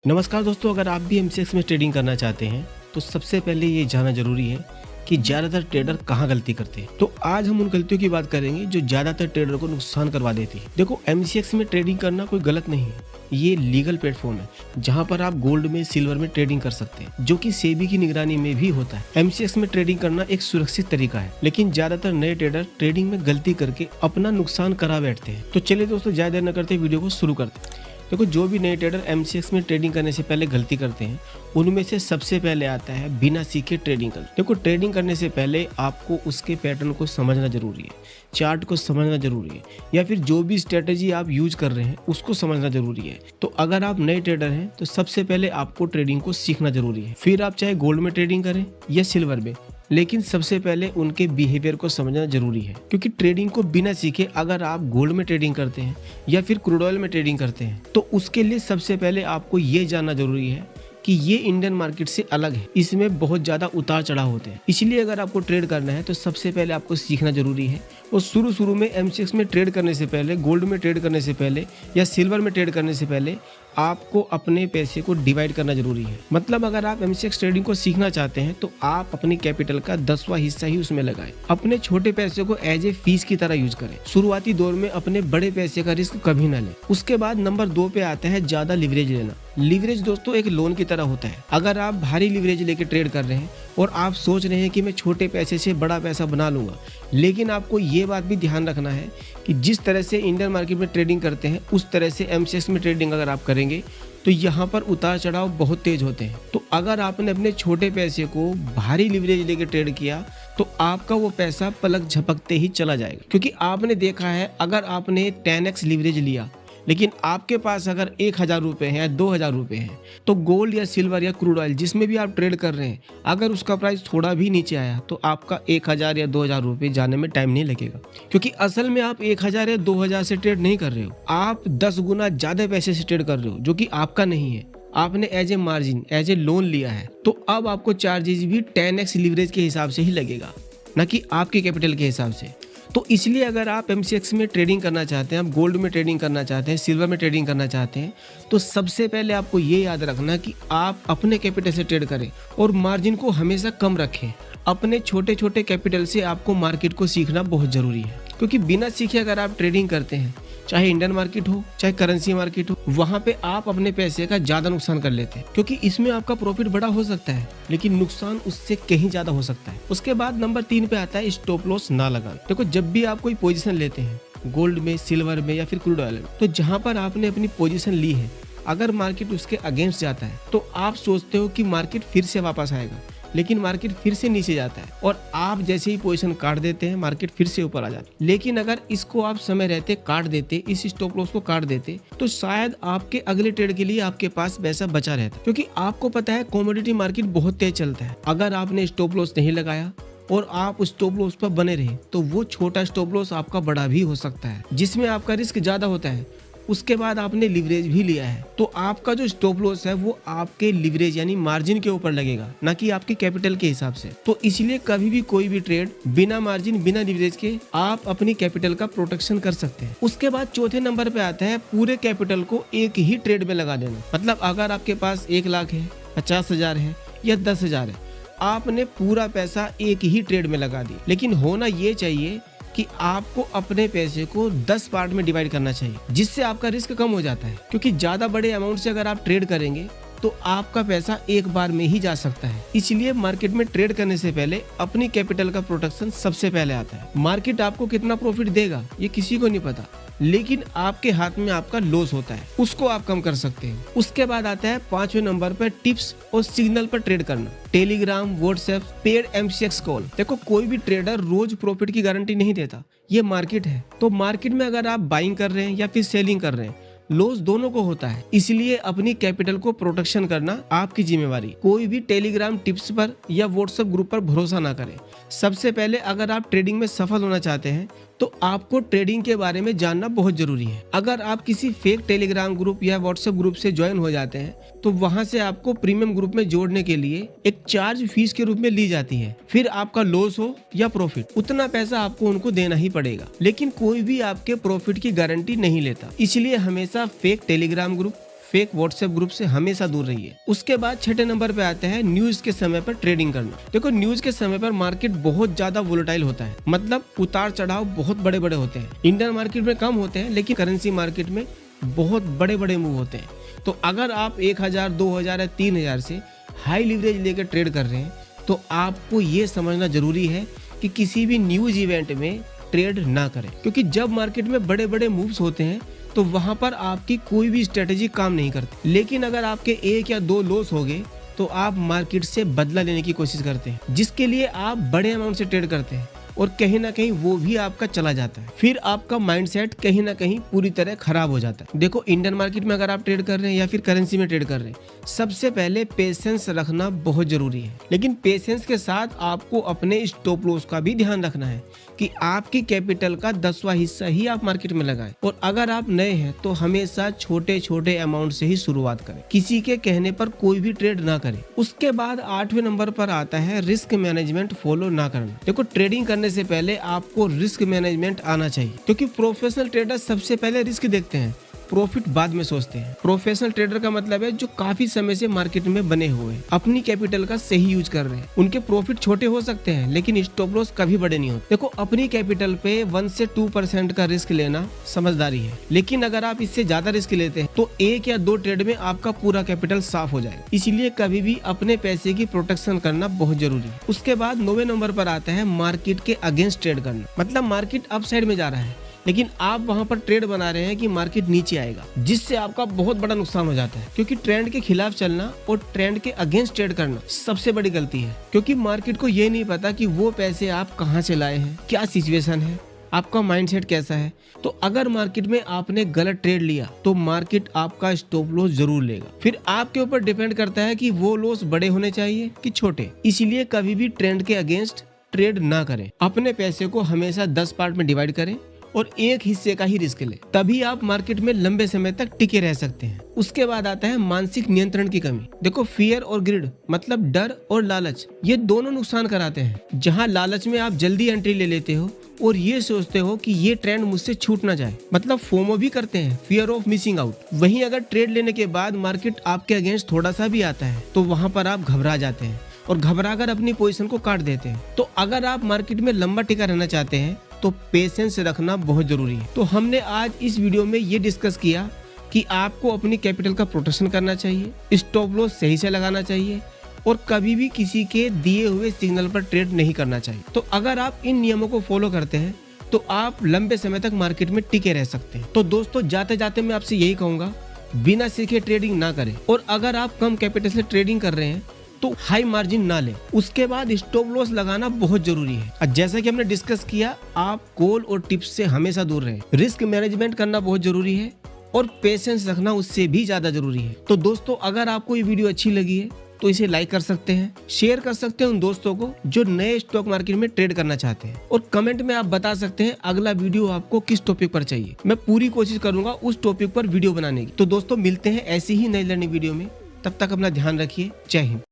नमस्कार दोस्तों, अगर आप भी एमसीएक्स में ट्रेडिंग करना चाहते हैं तो सबसे पहले ये जानना जरूरी है कि ज़्यादातर ट्रेडर कहाँ गलती करते हैं। तो आज हम उन गलतियों की बात करेंगे जो ज़्यादातर ट्रेडर को नुकसान करवा देती है। देखो, एमसीएक्स में ट्रेडिंग करना कोई गलत नहीं है। ये लीगल प्लेटफॉर्म है जहाँ पर आप गोल्ड में, सिल्वर में ट्रेडिंग कर सकते हैं, जो कि सेबी की निगरानी में भी होता है। एमसीएक्स में ट्रेडिंग करना एक सुरक्षित तरीका है, लेकिन ज्यादातर नए ट्रेडर ट्रेडिंग में गलती करके अपना नुकसान करा बैठते हैं। तो चलिए दोस्तों, ज्यादा देर न करते वीडियो को शुरू करते हैं। देखो, जो भी नए ट्रेडर एमसीएक्स में ट्रेडिंग करने से पहले गलती करते हैं, उनमें से सबसे पहले आता है बिना सीखे ट्रेडिंग कर। देखो, ट्रेडिंग करने से पहले आपको उसके पैटर्न को समझना जरूरी है, चार्ट को समझना जरूरी है, या फिर जो भी स्ट्रेटेजी आप यूज कर रहे हैं उसको समझना जरूरी है। तो अगर आप नए ट्रेडर हैं तो सबसे पहले आपको ट्रेडिंग को सीखना जरूरी है। फिर आप चाहे गोल्ड में ट्रेडिंग करें या सिल्वर में, लेकिन सबसे पहले उनके बिहेवियर को समझना जरूरी है, क्योंकि ट्रेडिंग को बिना सीखे अगर आप गोल्ड में ट्रेडिंग करते हैं या फिर क्रूड ऑयल में ट्रेडिंग करते हैं तो उसके लिए सबसे पहले आपको ये जानना जरूरी है कि ये इंडियन मार्केट से अलग है, इसमें बहुत ज़्यादा उतार चढ़ाव होते हैं। इसलिए अगर आपको ट्रेड करना है तो सबसे पहले आपको सीखना जरूरी है। और शुरू में एमसीएक्स में ट्रेड करने से पहले, गोल्ड में ट्रेड करने से पहले या सिल्वर में ट्रेड करने से पहले आपको अपने पैसे को डिवाइड करना जरूरी है। मतलब अगर आप एमसीएक्स ट्रेडिंग को सीखना चाहते हैं तो आप अपनी कैपिटल का 10वां हिस्सा ही उसमें लगाएं। अपने छोटे पैसे को एज ए फीस की तरह यूज करें। शुरुआती दौर में अपने बड़े पैसे का रिस्क कभी ना लें। उसके बाद नंबर 2 पे आता है ज्यादा लिवरेज लेना। लिवरेज दोस्तों एक लोन की तरह होता है। अगर आप भारी लिवरेज लेके ट्रेड कर रहे हैं और आप सोच रहे हैं कि मैं छोटे पैसे से बड़ा पैसा बना लूंगा, लेकिन आपको ये बात भी ध्यान रखना है कि जिस तरह से इंडियन मार्केट में ट्रेडिंग करते हैं उस तरह से एमसीएक्स में ट्रेडिंग अगर आप करेंगे तो यहाँ पर उतार चढ़ाव बहुत तेज होते हैं। तो अगर आपने अपने छोटे पैसे को भारी लिवरेज लेके ट्रेड किया तो आपका वो पैसा पलक झपकते ही चला जाएगा, क्योंकि आपने देखा है अगर आपने 10x लिवरेज लिया लेकिन आपके पास अगर 1000 रुपये हैं या 2000 रुपये हैं तो गोल्ड या सिल्वर या क्रूड ऑयल जिसमें भी आप ट्रेड कर रहे हैं, अगर उसका प्राइस थोड़ा भी नीचे आया तो आपका 1000 या 2000 रुपये जाने में टाइम नहीं लगेगा, क्योंकि असल में आप 1000 या 2000 से ट्रेड नहीं कर रहे हो, आप 10 गुना ज्यादा पैसे से ट्रेड कर रहे हो जो कि आपका नहीं है। आपने as a margin, as a loan लिया है, तो अब आपको चार्जेस भी 10x लिवरेज के हिसाब से ही लगेगा, न कि आपके कैपिटल के हिसाब से। तो इसलिए अगर आप एमसीएक्स में ट्रेडिंग करना चाहते हैं, आप गोल्ड में ट्रेडिंग करना चाहते हैं, सिल्वर में ट्रेडिंग करना चाहते हैं, तो सबसे पहले आपको ये याद रखना कि आप अपने कैपिटल से ट्रेड करें और मार्जिन को हमेशा कम रखें। अपने छोटे छोटे कैपिटल से आपको मार्केट को सीखना बहुत जरूरी है, क्योंकि बिना सीखे अगर आप ट्रेडिंग करते हैं, चाहे इंडियन मार्केट हो चाहे करेंसी मार्केट हो, वहां पे आप अपने पैसे का ज्यादा नुकसान कर लेते हैं, क्योंकि इसमें आपका प्रॉफिट बड़ा हो सकता है लेकिन नुकसान उससे कहीं ज्यादा हो सकता है। उसके बाद नंबर 3 पे आता है स्टॉप लॉस ना लगाना। देखो, जब भी आप कोई पोजीशन लेते हैं गोल्ड में, सिल्वर में या फिर क्रूड ऑयल में, तो जहां पर आपने अपनी पोजीशन ली है, अगर मार्केट उसके अगेंस्ट जाता है तो आप सोचते हो कि मार्केट फिर से वापस आएगा, लेकिन मार्केट फिर से नीचे जाता है और आप जैसे ही पोजीशन काट देते हैं मार्केट फिर से ऊपर आ जाती है। लेकिन अगर इसको आप समय रहते काट देते, इस स्टॉप लॉस को काट देते, तो शायद आपके अगले ट्रेड के लिए आपके पास पैसा बचा रहता, क्योंकि आपको पता है कमोडिटी मार्केट बहुत तेज चलता है। अगर आपने स्टॉप लॉस नहीं लगाया और आप स्टॉप लॉस पर बने रहे तो वो छोटा स्टॉप लॉस आपका बड़ा भी हो सकता है, जिसमें आपका रिस्क ज्यादा होता है। उसके बाद आपने लिवरेज भी लिया है तो आपका जो स्टॉप लॉस है वो आपके लिवरेज यानी मार्जिन के ऊपर लगेगा, ना कि आपके कैपिटल के हिसाब से। तो इसलिए कभी भी कोई भी ट्रेड बिना मार्जिन, बिना लिवरेज के आप अपनी कैपिटल का प्रोटेक्शन कर सकते हैं। उसके बाद चौथे नंबर पे आता है पूरे कैपिटल को एक ही ट्रेड में लगा देना। मतलब अगर आपके पास 1 लाख है, 50,000 है या 10,000 है, आपने पूरा पैसा एक ही ट्रेड में लगा दिया। लेकिन होना ये चाहिए कि आपको अपने पैसे को 10 पार्ट में डिवाइड करना चाहिए, जिससे आपका रिस्क कम हो जाता है, क्योंकि ज्यादा बड़े अमाउंट से अगर आप ट्रेड करेंगे तो आपका पैसा एक बार में ही जा सकता है। इसलिए मार्केट में ट्रेड करने से पहले अपनी कैपिटल का प्रोटेक्शन सबसे पहले आता है। मार्केट आपको कितना प्रॉफिट देगा ये किसी को नहीं पता, लेकिन आपके हाथ में आपका लॉस होता है, उसको आप कम कर सकते हैं। उसके बाद आता है 5वें नंबर पर टिप्स और सिग्नल पर ट्रेड करना। Telegram, WhatsApp, paid MCX call. देखो, कोई भी ट्रेडर रोज प्रॉफिट की गारंटी नहीं देता, ये मार्केट है। तो मार्केट में अगर आप बाइंग कर रहे हैं या फिर सेलिंग कर रहे हैं, लॉस दोनों को होता है। इसलिए अपनी कैपिटल को प्रोटेक्शन करना आपकी जिम्मेवारी। कोई भी टेलीग्राम टिप्स पर या व्हाट्सएप ग्रुप पर भरोसा ना करें। सबसे पहले अगर आप ट्रेडिंग में सफल होना चाहते हैं तो आपको ट्रेडिंग के बारे में जानना बहुत जरूरी है। अगर आप किसी फेक टेलीग्राम ग्रुप या व्हाट्सएप ग्रुप से ज्वाइन हो जाते हैं तो वहां से आपको प्रीमियम ग्रुप में जोड़ने के लिए एक चार्ज फीस के रूप में ली जाती है। फिर आपका लॉस हो या प्रॉफिट, उतना पैसा आपको उनको देना ही पड़ेगा। लेकिन कोई भी आपके प्रॉफिट की गारंटी नहीं लेता, इसलिए हमेशा fake Telegram group, fake WhatsApp group से हमेशा दूर रहिए। उसके बाद छठे नंबर पे आते हैं न्यूज के समय पर ट्रेडिंग करना। देखो न्यूज के समय पर मार्केट बहुत ज्यादा वोलेटाइल होता है, मतलब उतार चढ़ाव बहुत बड़े बड़े होते हैं। इंडियन मार्केट में कम होते हैं, लेकिन करेंसी मार्केट में बहुत बड़े बड़े मूव होते हैं। तो अगर आप 1000, 2000 या 3000 से हाई लीवरेज लेकर ट्रेड कर रहे हैं तो आपको ये समझना जरूरी है कि किसी भी न्यूज इवेंट में ट्रेड ना करें, क्योंकि जब मार्केट में बड़े बड़े मूव्स होते हैं तो वहां पर आपकी कोई भी स्ट्रेटेजी काम नहीं करती। लेकिन अगर आपके 1 या 2 लॉस हो गए तो आप मार्केट से बदला लेने की कोशिश करते हैं, जिसके लिए आप बड़े अमाउंट से ट्रेड करते हैं और कहीं ना कहीं वो भी आपका चला जाता है। फिर आपका माइंडसेट कहीं ना कहीं पूरी तरह खराब हो जाता है। देखो इंडियन मार्केट में अगर आप ट्रेड कर रहे हैं या फिर करेंसी में ट्रेड कर रहे हैं, सबसे पहले पेशेंस रखना बहुत जरूरी है। लेकिन पेशेंस के साथ आपको अपने स्टॉप लॉस का भी ध्यान रखना है कि आपकी कैपिटल का 10वां हिस्सा ही आप मार्केट में लगाएं। और अगर आप नए हैं तो हमेशा छोटे छोटे अमाउंट से ही शुरुआत करें, किसी के कहने पर कोई भी ट्रेड ना करें। उसके बाद 8वें नंबर पर आता है रिस्क मैनेजमेंट फॉलो ना करना। देखो ट्रेडिंग करने से पहले आपको रिस्क मैनेजमेंट आना चाहिए, क्योंकि प्रोफेशनल ट्रेडर सबसे पहले रिस्क देखते हैं, प्रॉफिट बाद में सोचते हैं। प्रोफेशनल ट्रेडर का मतलब है जो काफी समय से मार्केट में बने हुए हैं, अपनी कैपिटल का सही यूज कर रहे हैं। उनके प्रॉफिट छोटे हो सकते हैं लेकिन स्टॉप लॉस कभी बड़े नहीं होते। देखो अपनी कैपिटल पे 1 से 2% का रिस्क लेना समझदारी है, लेकिन अगर आप इससे ज्यादा रिस्क लेते हैं तो 1 या 2 ट्रेड में आपका पूरा कैपिटल साफ हो जाएगा। इसीलिए कभी भी अपने पैसे की प्रोटेक्शन करना बहुत जरूरी है। उसके बाद 9वें नंबर पर आता है मार्केट के अगेंस्ट ट्रेड करना। मतलब मार्केट अप साइड में जा रहा है लेकिन आप वहां पर ट्रेड बना रहे हैं कि मार्केट नीचे आएगा, जिससे आपका बहुत बड़ा नुकसान हो जाता है। क्योंकि ट्रेंड के खिलाफ चलना और ट्रेंड के अगेंस्ट ट्रेड करना सबसे बड़ी गलती है, क्योंकि मार्केट को ये नहीं पता कि वो पैसे आप कहां से लाए हैं, क्या सिचुएशन है, आपका माइंडसेट कैसा है। तो अगर मार्केट में आपने गलत ट्रेड लिया तो मार्केट आपका स्टॉप लॉस जरूर लेगा। फिर आपके ऊपर डिपेंड करता है कि वो लॉस बड़े होने चाहिए कि छोटे। इसीलिए कभी भी ट्रेंड के अगेंस्ट ट्रेड ना करें। अपने पैसे को हमेशा 10 पार्ट में डिवाइड करें और एक हिस्से का ही रिस्क ले, तभी आप मार्केट में लंबे समय तक टिके रह सकते हैं। उसके बाद आता है मानसिक नियंत्रण की कमी। देखो फियर और ग्रिड मतलब डर और लालच, ये दोनों नुकसान कराते हैं। जहां लालच में आप जल्दी एंट्री ले लेते हो और ये सोचते हो कि ये ट्रेंड मुझसे छूट ना जाए, मतलब फोमो भी करते हैं, फियर ऑफ मिसिंग आउट। वहीं अगर ट्रेड लेने के बाद मार्केट आपके अगेंस्ट थोड़ा सा भी आता है तो वहां पर आप घबरा जाते हैं और घबराकर अपनी पोजीशन को काट देते हैं। तो अगर आप मार्केट में लंबा टिका रहना चाहते हैं तो पेशेंस रखना बहुत जरूरी है। तो हमने आज इस वीडियो में ये डिस्कस किया कि आपको अपनी कैपिटल का प्रोटेक्शन करना चाहिए, स्टॉप लॉस सही से लगाना चाहिए और कभी भी किसी के दिए हुए सिग्नल पर ट्रेड नहीं करना चाहिए। तो अगर आप इन नियमों को फॉलो करते हैं तो आप लंबे समय तक मार्केट में टिके रह सकते हैं। तो दोस्तों जाते जाते मैं आपसे यही कहूंगा, बिना सीखे ट्रेडिंग ना करें। और अगर आप कम कैपिटल से ट्रेडिंग कर रहे हैं तो हाई मार्जिन ना लें। उसके बाद स्टॉप लॉस लगाना बहुत जरूरी है। और जैसा कि हमने डिस्कस किया, आप कॉल और टिप्स से हमेशा दूर रहें। रिस्क मैनेजमेंट करना बहुत जरूरी है और पेशेंस रखना उससे भी ज्यादा जरूरी है। तो दोस्तों अगर आपको ये वीडियो अच्छी लगी है तो इसे लाइक कर सकते हैं, शेयर कर सकते हैं उन दोस्तों को जो नए स्टॉक मार्केट में ट्रेड करना चाहते हैं, और कमेंट में आप बता सकते हैं अगला वीडियो आपको किस टॉपिक पर चाहिए। मैं पूरी कोशिश करूंगा उस टॉपिक पर वीडियो बनाने की। तो दोस्तों मिलते हैं ऐसी ही नई लर्निंग वीडियो में, तब तक अपना ध्यान रखिए। जय हिंद।